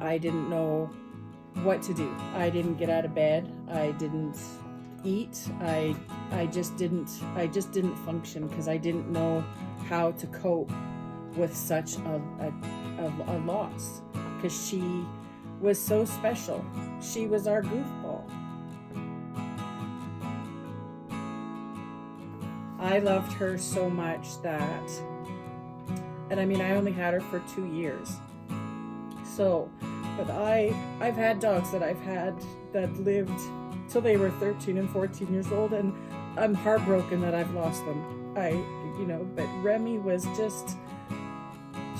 I didn't know what to do. I didn't get out of bed. I didn't eat. I just didn't function because I didn't know how to cope with such a loss, because she was so special. She was our goofball. I loved her so much that, and I mean, I only had her for 2 years. So, but I've had dogs that I've had that lived till they were 13 and 14 years old, and I'm heartbroken that I've lost them. But Remy was just,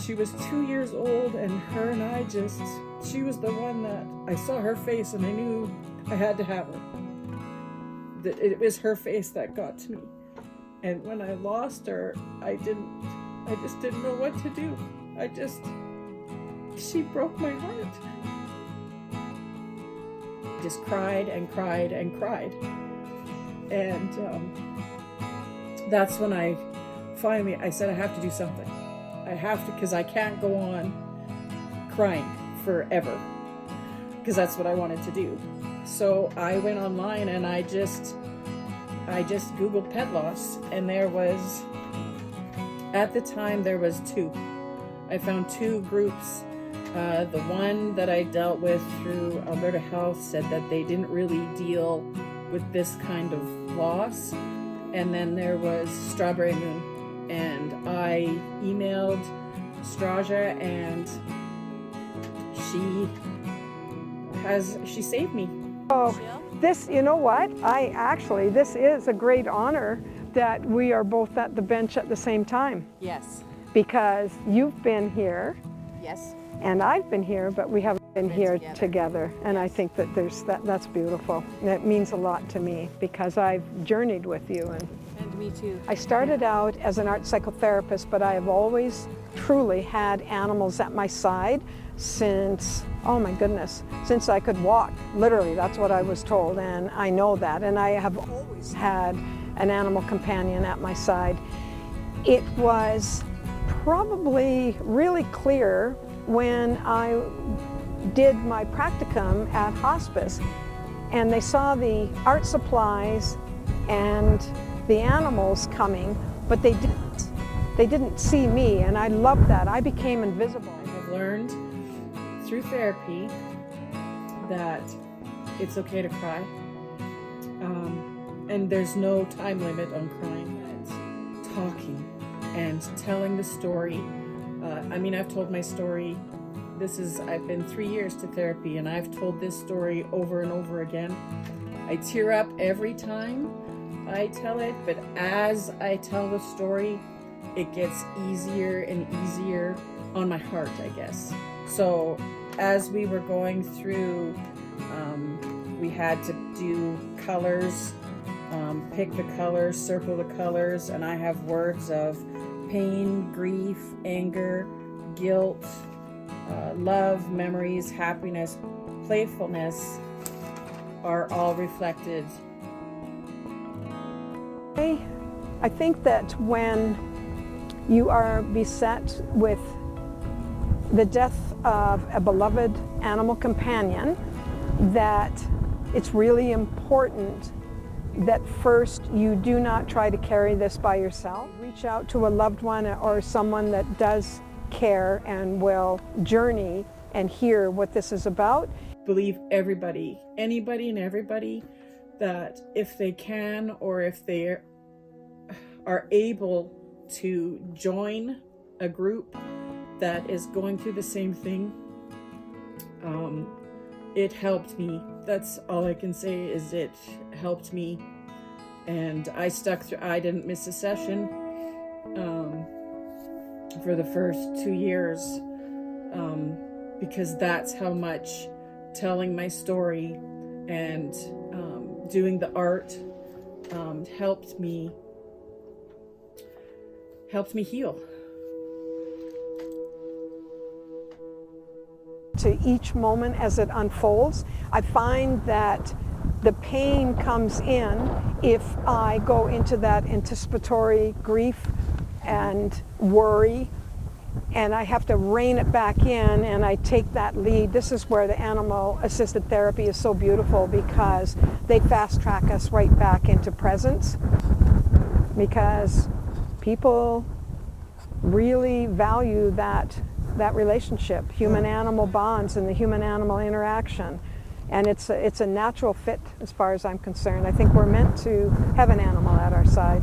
she was 2 years old, and her and I just, she was the one that I saw her face and I knew I had to have her. That it was her face that got to me. And when I lost her, I just didn't know what to do. She broke my heart. Just cried and cried and cried. And that's when I said, I have to do something. I have to, because I can't go on crying forever, because that's what I wanted to do. So I went online and I just Googled pet loss, and there was, at the time, there was 2. I found 2 groups. The one that I dealt with through Alberta Health said that they didn't really deal with this kind of loss. And then there was Strawberry Moon. And I emailed Straja, and she saved me. Oh, this, you know what? This is a great honor that we are both at the bench at the same time. Yes. Because you've been here. Yes. And I've been here, but we haven't been here together. And I think that that's beautiful. And it means a lot to me because I've journeyed with you. And me too. I started out as an art psychotherapist, but I have always truly had animals at my side since, oh my goodness, since I could walk. Literally, that's what I was told, and I know that. And I have always had an animal companion at my side. It was probably really clear when I did my practicum at hospice, and they saw the art supplies and the animals coming, but they didn't see me, and I loved that. I became invisible. I have learned through therapy that it's okay to cry, and there's no time limit on crying. It's talking and telling the story. I've told my story. I've been 3 years to therapy, and I've told this story over and over again. I tear up every time I tell it, but as I tell the story, it gets easier and easier on my heart, I guess. So as we were going through, we had to do colors, pick the colors, circle the colors, and I have words of pain, grief, anger, guilt, love, memories, happiness, playfulness are all reflected. I think that when you are beset with the death of a beloved animal companion, that it's really important that first you do not try to carry this by yourself. Reach out to a loved one or someone that does care and will journey and hear what this is about. Believe everybody, anybody and everybody, that if they can or if they are able to join a group that is going through the same thing, it helped me. That's all I can say, is it helped me, and I stuck through. I didn't miss a session for the first 2 years, because that's how much telling my story and doing the art helped me heal. To each moment as it unfolds, I find that the pain comes in if I go into that anticipatory grief and worry and I have to rein it back in, and I take that lead. This is where the animal-assisted therapy is so beautiful, because they fast-track us right back into presence, because people really value that relationship, human-animal bonds and the human-animal interaction. And it's a natural fit as far as I'm concerned. I think we're meant to have an animal at our side.